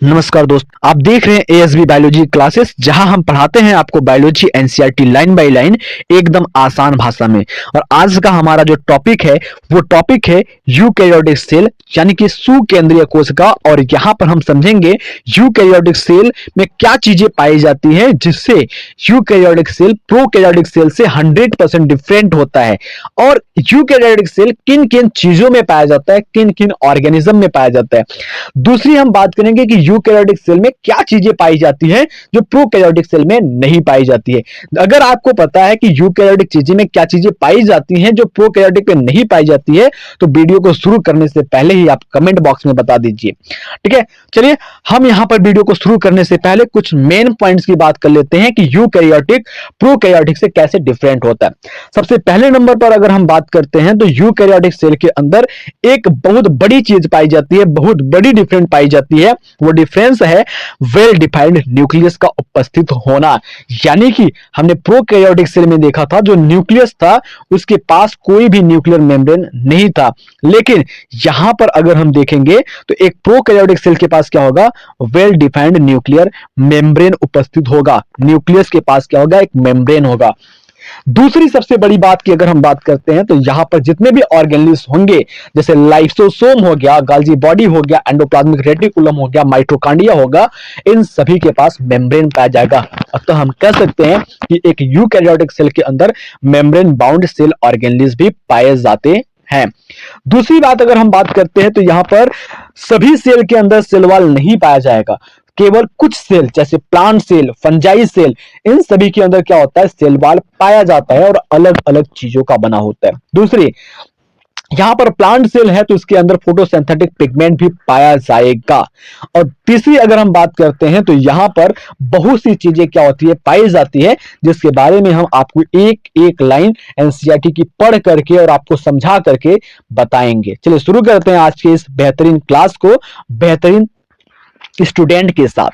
नमस्कार दोस्त, आप देख रहे हैं एएसबी बायोलॉजी क्लासेस, जहां हम पढ़ाते हैं आपको biology NCERT line by line एकदम आसान भाषा में। और आज का हमारा जो टॉपिक है वो टॉपिक है यूकैरियोटिक सेल यानी कि सुकेंद्रीय कोशिका। और यहां पर हम समझेंगे यूकैरियोटिक सेल में क्या चीजें पाई जाती हैं जिससे यूकैरियोटिक सेल प्रोकैरियोटिक सेल से 100% डिफरेंट होता है। और यूकैरियोटिक सेल किन किन चीजों में पाया जाता है, किन किन ऑर्गेनिज्म में पाया जाता है। दूसरी हम बात करेंगे कि यूकैरियोटिक सेल में क्या चीजें पाई जाती हैं जो प्रोकैरियोटिक सेल में नहीं पाई जाती है। अगर आपको पता है कि यूकैरियोटिक चीजें में क्या चीजें पाई जाती हैं जो प्रोकैरियोटिक में नहीं पाई जाती है, तो वीडियो को शुरू करने से पहले ही आप कमेंट बॉक्स में बता दीजिए। ठीक है, चलिए हम यहां पर वीडियो को शुरू करने से पहले कुछ मेन पॉइंट्स की बात कर लेते हैं कि यूकैरियोटिक प्रोकैरियोटिक से कैसे डिफरेंट होता है। सबसे पहले नंबर पर अगर हम बात करते हैं तो यूकैरियोटिक सेल के अंदर एक बहुत बड़ी चीज पाई जाती है, बहुत बड़ी डिफरेंट पाई जाती है। वो डिफरेंस है वेल डिफाइंड न्यूक्लियस का उपस्थित होना। यानी कि हमने प्रोकैरियोटिक सेल में देखा था जो न्यूक्लियस था उसके पास कोई भी न्यूक्लियर मेम्ब्रेन नहीं था, लेकिन यहां पर अगर हम देखेंगे तो एक प्रोकैरियोटिक सेल के पास क्या होगा, वेल डिफाइंड न्यूक्लियर मेम्ब्रेन उपस्थित होगा। न्यूक्लियस के पास क्या होगा, एक मेम्ब्रेन होगा। दूसरी सबसे बड़ी बात की अगर हम बात करते हैं तो यहां पर जितने भी ऑर्गेनेल्स होंगे, जैसे लाइसोसोम हो गया, गाल्जी बॉडी हो गया, एंडोप्लाज्मिक रेटिकुलम हो गया, माइटोकॉन्ड्रिया होगा, इन सभी के पास मेम्ब्रेन पाया जाएगा। तो हम कह सकते हैं कि एक यूकैरियोटिक सेल के अंदर मेम्ब्रेन बाउंड सेल ऑर्गेनेल्स भी पाए जाते हैं। दूसरी बात अगर हम बात करते हैं तो यहां पर सभी सेल के अंदर सेल वॉल नहीं पाया जाएगा। केवल कुछ सेल जैसे प्लांट सेल, फंजाई सेल, इन सभी के अंदर क्या होता है, सेल वॉल पाया जाता है और अलग अलग चीजों का बना होता है। दूसरी, यहां पर प्लांट सेल है तो इसके अंदर फोटोसिंथेटिक पिगमेंट भी पाया जाएगा। और तीसरी अगर हम बात करते हैं तो यहां पर बहुत सी चीजें क्या होती है, पाई जाती है, जिसके बारे में हम आपको एक एक लाइन एनसीईआरटी की पढ़ करके और आपको समझा करके बताएंगे। चलिए शुरू करते हैं आज के इस बेहतरीन क्लास को बेहतरीन स्टूडेंट के साथ।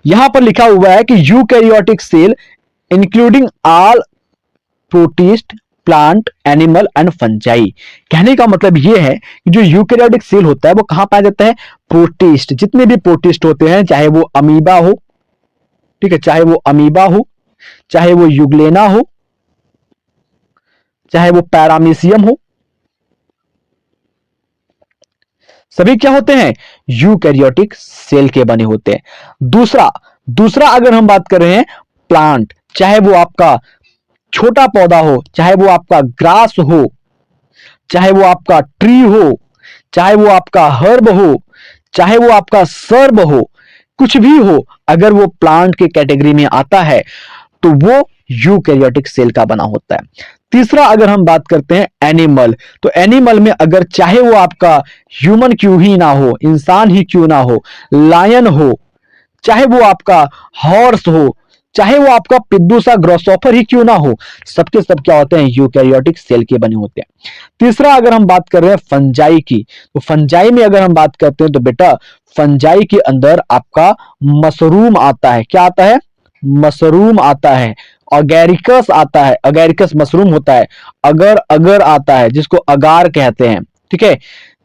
यहां पर लिखा हुआ है कि eukaryotic cell including all protist, plant, animal and fungi. कहने का मतलब यह है कि जो यूकैरियोटिक सेल होता है वो कहां पाया जाता है, प्रोटिस्ट। जितने भी प्रोटिस्ट होते हैं, चाहे वो अमीबा हो, ठीक है, चाहे वो अमीबा हो, चाहे वो यूग्लेना हो, चाहे वो पैरामीशियम हो, सभी क्या होते हैं, यूकैरियोटिक सेल के बने होते हैं। दूसरा दूसरा अगर हम बात कर रहे हैं प्लांट, चाहे वो आपका छोटा पौधा हो, चाहे वो आपका ग्रास हो, चाहे वो आपका ट्री हो, चाहे वो आपका हर्ब हो, चाहे वो आपका सर्ब हो, कुछ भी हो, अगर वो प्लांट के कैटेगरी में आता है तो वो यूकैरियोटिक सेल का बना होता है। तीसरा अगर हम बात करते हैं एनिमल, तो एनिमल में अगर चाहे वो आपका ह्यूमन क्यों ही ना हो, इंसान ही क्यों ना हो, लायन हो, चाहे वो आपका हॉर्स हो, चाहे वो आपका पिद्दू सा ग्रोसोफर ही क्यों ना हो, सबके सब क्या होते हैं, यूकैरियोटिक सेल के बने होते हैं। तीसरा अगर हम बात कर रहे हैं फंजाई की, तो फंजाई में अगर हम बात करते हैं तो बेटा फंजाई के अंदर आपका मशरूम आता है। क्या आता है, मशरूम आता है। अगैरिकस आता है, अगैरिकस मशरूम होता है। अगर अगर आता है जिसको अगार कहते हैं। ठीक है,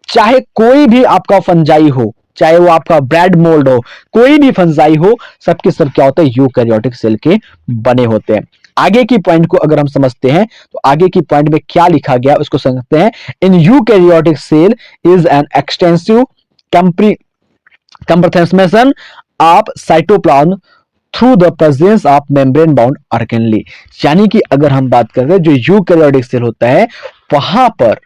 चाहे कोई भी आपका फंजाई हो, चाहे वो आपका ब्रेड मोल्ड हो, कोई भी फंजाई हो, सबके सब क्या होते हैं, यूकैरियोटिक सेल के बने होते हैं। आगे की पॉइंट को अगर हम समझते हैं तो आगे की पॉइंट में क्या लिखा गया उसको समझते हैं। In eukaryotic cell is an extensive compression of cytoplasm through the presence of membrane bound organelle. यानी कि अगर हम बात करें जो यूकैरियोटिक सेल होता है वहां पर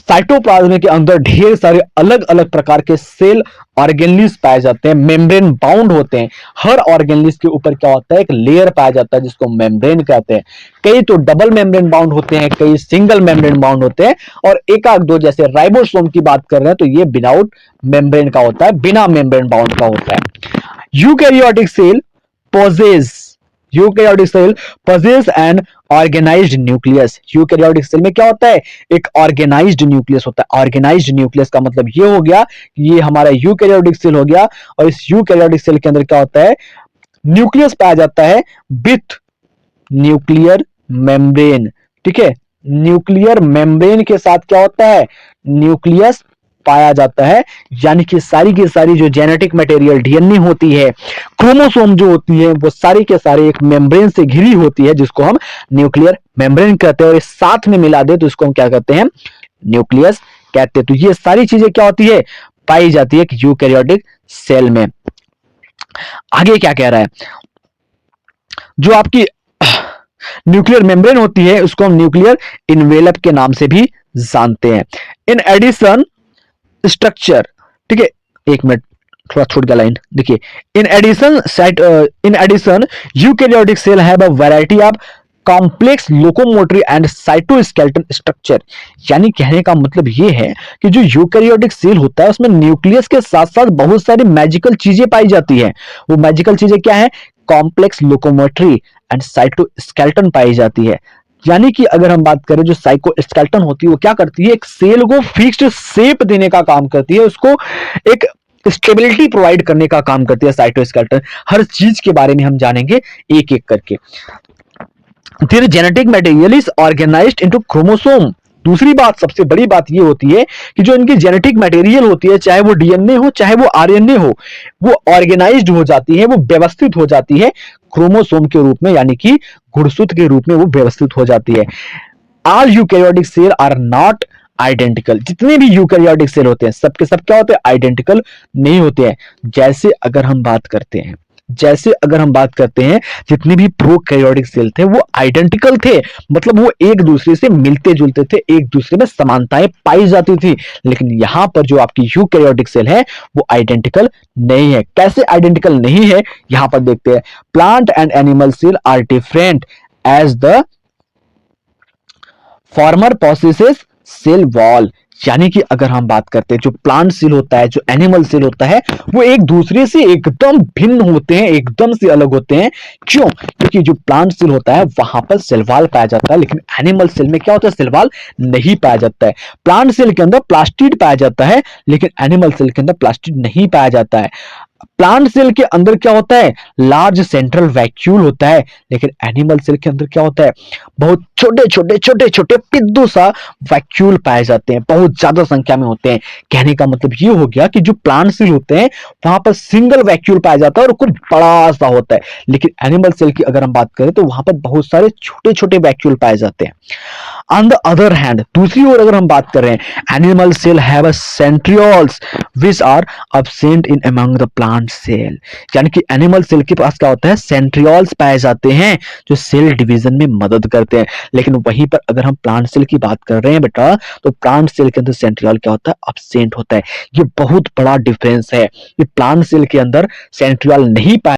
साइटोप्लाज्म के अंदर ढेर सारे अलग अलग प्रकार के सेल ऑर्गेनेल्स पाए जाते हैं, मेम्ब्रेन बाउंड होते हैं। हर ऑर्गेनेल्स के ऊपर क्या होता है, एक लेयर पाया जाता है जिसको मेम्ब्रेन कहते हैं। कई तो डबल मेम्ब्रेन बाउंड होते हैं, कई सिंगल मेम्ब्रेन बाउंड होते हैं, और एक आध दो जैसे राइबोसोम की बात कर रहे हैं तो ये विदाउट मेम्ब्रेन का होता है, बिना मेम्ब्रेन बाउंड का होता है। Eukaryotic cell possess eukaryotic cell possess an organised nucleus. Eukaryotic cell में क्या होता है, एक ऑर्गेनाइज्ड न्यूक्लियस होता है। ऑर्गेनाइज्ड न्यूक्लियस का मतलब ये हो गया कि ये हमारा यूकैरियोटिक सेल हो गया, और इस यूकैरियोटिक सेल के अंदर क्या होता है, न्यूक्लियस पाया जाता है विथ न्यूक्लियर मेम्ब्रेन। ठीक है, न्यूक्लियर मेम्ब्रेन के साथ क्या होता है, न्यूक्लियस पाया जाता है, यानी कि सारी की सारी जो जेनेटिक मटेरियल डीएनए होती है, क्रोमोसोम जो होती है, वो सारी के सारे एक मेम्ब्रेन से घिरी होती है जिसको हम न्यूक्लियर मेम्ब्रेन कहते हैं, और इस साथ में मिला दे तो इसको हम क्या कहते हैं, न्यूक्लियस कहते हैं। तो ये सारी चीजें क्या होती है, पाई जाती है कि यूकैरियोटिक सेल में। आगे क्या कह रहा है, जो आपकी न्यूक्लियर मेम्ब्रेन होती है उसको हम न्यूक्लियर इनवेलप के नाम से भी जानते हैं। इन एडिशन स्ट्रक्चर, ठीक है, एक मिनट थोड़ा छूट गया लाइन, देखिए, in addition eukaryotic cell have a variety of complex locomotory and cytoskeleton structure. यानी कहने का मतलब ये है कि जो यूकैरियोटिक सेल होता है उसमें न्यूक्लियस के साथ साथ बहुत सारी मैजिकल चीजें पाई जाती है। वो मैजिकल चीजें क्या है, कॉम्प्लेक्स लोकोमोटरी एंड साइटोस्केलेटन पाई जाती है। यानी कि अगर हम बात करें, जो साइकोस्केलेटन होती है वो क्या करती है, एक सेल को फिक्स्ड शेप देने का काम करती है, उसको एक स्टेबिलिटी प्रोवाइड करने का काम करती है साइटोस्केलेटन। हर चीज के बारे में हम जानेंगे एक एक करके। Their genetic material is organized into chromosome। दूसरी बात, सबसे बड़ी बात ये होती है कि जो इनकी जेनेटिक मटेरियल होती है, चाहे वो डीएनए हो चाहे वो आरएनए हो, वो ऑर्गेनाइज्ड हो जाती है, वो व्यवस्थित हो जाती है क्रोमोसोम के रूप में, यानी कि गुणसूत्र के रूप में वो व्यवस्थित हो जाती है। All eukaryotic cell are not identical. जितने भी यूकैरियोटिक सेल होते हैं सबके सब क्या होते हैं, आइडेंटिकल नहीं होते हैं। जैसे अगर हम बात करते हैं जितने भी प्रोकैरियोटिक सेल थे वो आइडेंटिकल थे, मतलब वो एक दूसरे से मिलते जुलते थे, एक दूसरे में समानताएं पाई जाती थी। लेकिन यहां पर जो आपकी यूकैरियोटिक सेल है वो आइडेंटिकल नहीं है। कैसे आइडेंटिकल नहीं है, यहां पर देखते हैं। Plant and animal cell are different as the former possesses cell wall. यानी कि अगर हम बात करते हैं, जो प्लांट सेल होता है, जो एनिमल सेल होता है, वो एक दूसरे से एकदम भिन्न होते हैं, एकदम से अलग होते हैं। क्यों? क्योंकि जो प्लांट सेल होता है वहां पर सेल वॉल पाया जाता है, लेकिन एनिमल सेल में क्या होता है, सेल वॉल नहीं पाया जाता है। प्लांट सेल के अंदर प्लास्टिड पाया जाता है, लेकिन एनिमल सेल के अंदर प्लास्टिड नहीं पाया जाता है। प्लांट सेल के अंदर क्या होता है, लार्ज सेंट्रल वैक्यूल होता है, लेकिन एनिमल सेल के अंदर क्या होता है, बहुत छोटे छोटे पिद्दू सा वैक्यूल पाए जाते हैं, बहुत ज्यादा संख्या में होते हैं। कहने का मतलब ये हो गया कि जो प्लांट सेल होते हैं वहां पर सिंगल वैक्यूल पाया जाता है और कुछ बड़ा सा होता है, लेकिन एनिमल सेल की अगर हम बात करें तो वहां पर बहुत सारे छोटे छोटे वैक्यूल पाए जाते हैं। ऑन द अदर हैंड, दूसरी ओर अगर हम बात कर रहे हैं, animal cell have a centrioles which are absent in among the plant cell. यानी कि एनिमल सेल के पास क्या होता है, सेंट्रियोल्स पाए जाते हैं जो सेल डिवीजन में मदद करते हैं। लेकिन वहीं पर अगर हम प्लांट सेल की बात कर रहे हैं बेटा, तो प्लांट सेल के अंदर सेंट्रियोल क्या होता है, एब्सेंट होता है। ये बहुत बड़ा डिफरेंस है। ये प्लांट सेल के अंदर सेंट्रियोल नहीं पाए